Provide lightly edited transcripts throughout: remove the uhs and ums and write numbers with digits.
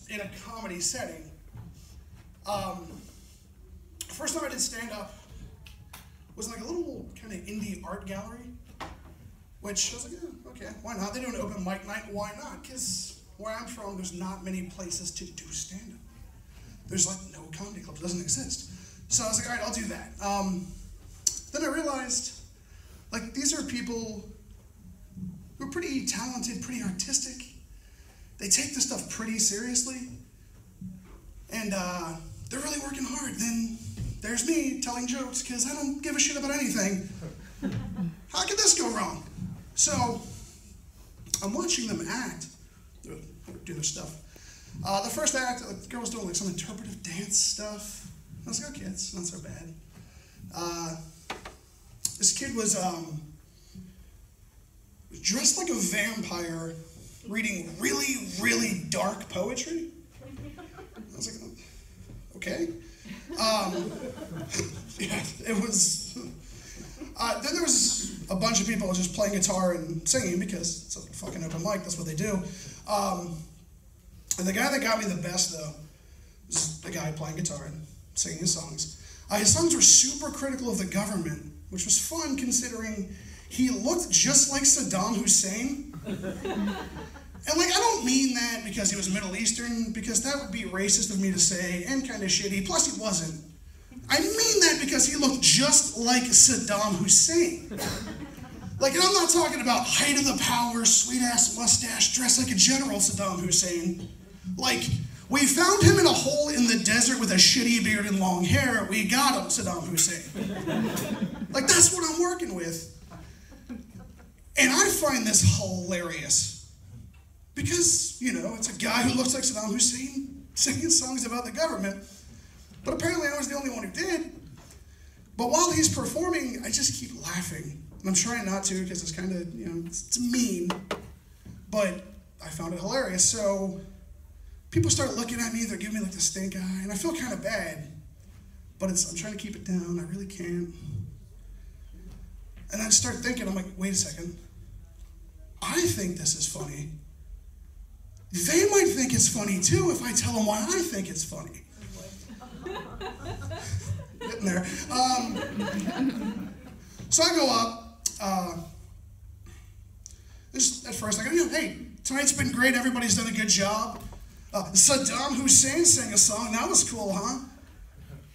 in a comedy setting. First time I did stand-up was in like a little kind of indie art gallery, which I was like, yeah, okay, why not? They do an open mic night, why not? Because where I'm from, there's not many places to do stand-up. There's like no comedy club, it doesn't exist. So I was like, all right, I'll do that. Then I realized, like, these are people who are pretty talented, pretty artistic. They take this stuff pretty seriously, and they're really working hard. Then there's me telling jokes because I don't give a shit about anything. How could this go wrong? So I'm watching them act, do their stuff. The first act, the girl was doing like some interpretive dance stuff. I was like, okay, it's not so bad. This kid was dressed like a vampire, reading really, really dark poetry. I was like, okay. Yeah, it was. Then there was a bunch of people just playing guitar and singing because it's a fucking open mic, that's what they do. And the guy that got me the best, though, was the guy playing guitar and singing his songs. His songs were super critical of the government, which was fun considering he looked just like Saddam Hussein. And like, I don't mean that because he was Middle Eastern, because that would be racist of me to say, and kind of shitty, plus he wasn't. I mean that because he looked just like Saddam Hussein. Like, and I'm not talking about height of the power, sweet-ass mustache, dressed like a general Saddam Hussein. Like, we found him in a hole in the desert with a shitty beard and long hair. We got him, Saddam Hussein. Like, that's what I'm working with. And I find this hilarious. Because, you know, it's a guy who looks like Saddam Hussein singing songs about the government. But apparently I was the only one who did. But while he's performing, I just keep laughing. And I'm trying not to because it's kind of, you know, it's mean. But I found it hilarious. So people start looking at me, they're giving me like the stink eye, and I feel kind of bad. But I'm trying to keep it down, I really can't. And I start thinking, I'm like, wait a second. I think this is funny. They might think it's funny too if I tell them why I think it's funny. Getting there. So I go up. Just at first I go, hey, tonight's been great. Everybody's done a good job. Saddam Hussein sang a song. That was cool, huh?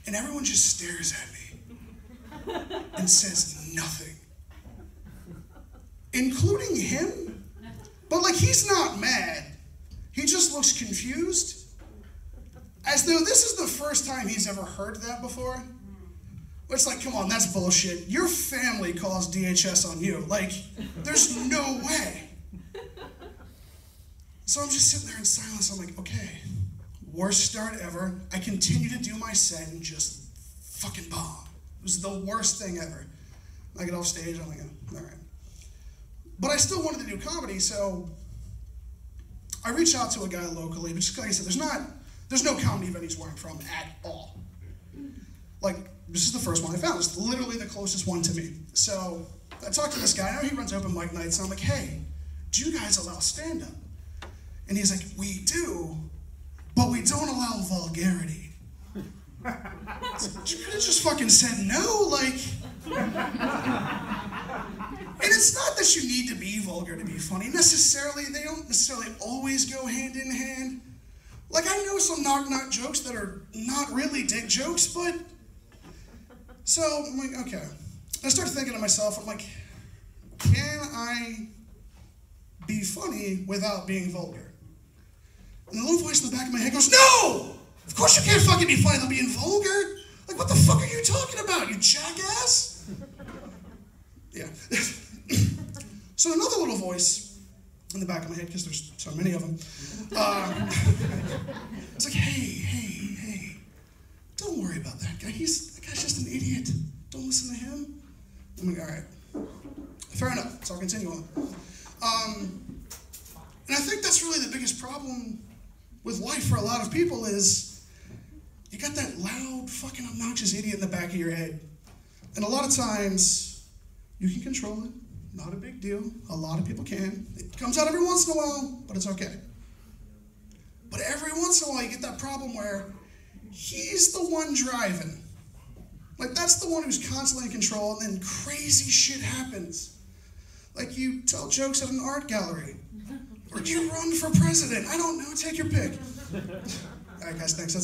And everyone just stares at me and says nothing, including him. But like, he's not mad. He just looks confused, as though this is the first time he's ever heard that before. It's like, come on, that's bullshit. Your family calls DHS on you. Like, there's no way. So I'm just sitting there in silence. I'm like, okay, worst start ever. I continue to do my set and just fucking bomb. It was the worst thing ever. I get off stage, I'm like, all right. But I still wanted to do comedy, so I reached out to a guy locally, but just like I said, there's no comedy venues where I'm from at all. Like, this is the first one I found. It's literally the closest one to me. So I talked to this guy. I know he runs open mic nights, and I'm like, hey, do you guys allow stand-up? And he's like, we do, but we don't allow vulgarity. You could have just fucking said no, like. And it's not that you need to be vulgar to be funny. Necessarily, they don't necessarily always go hand in hand. Like, I know some knock-knock jokes that are not really dick jokes, but. So, I'm like, okay. I start thinking to myself, I'm like, can I be funny without being vulgar? And the little voice in the back of my head goes, no! Of course you can't fucking be funny without being vulgar. Like, what the fuck are you talking about, you jackass? Yeah. So another little voice in the back of my head, because there's so many of them, it's like, hey, don't worry about that guy. That guy's just an idiot. Don't listen to him. I'm like, all right. Fair enough, so I'll continue on. And I think that's really the biggest problem with life for a lot of people is you got that loud, fucking obnoxious idiot in the back of your head. And a lot of times, you can control it. Not a big deal. A lot of people can. It comes out every once in a while, but it's okay. But every once once in a while you get that problem where he's the one driving. Like, that's the one who's constantly in control, and then crazy shit happens. Like, you tell jokes at an art gallery. Or you run for president. I don't know. Take your pick. All right, guys, thanks.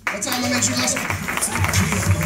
That's how I'm going to make sure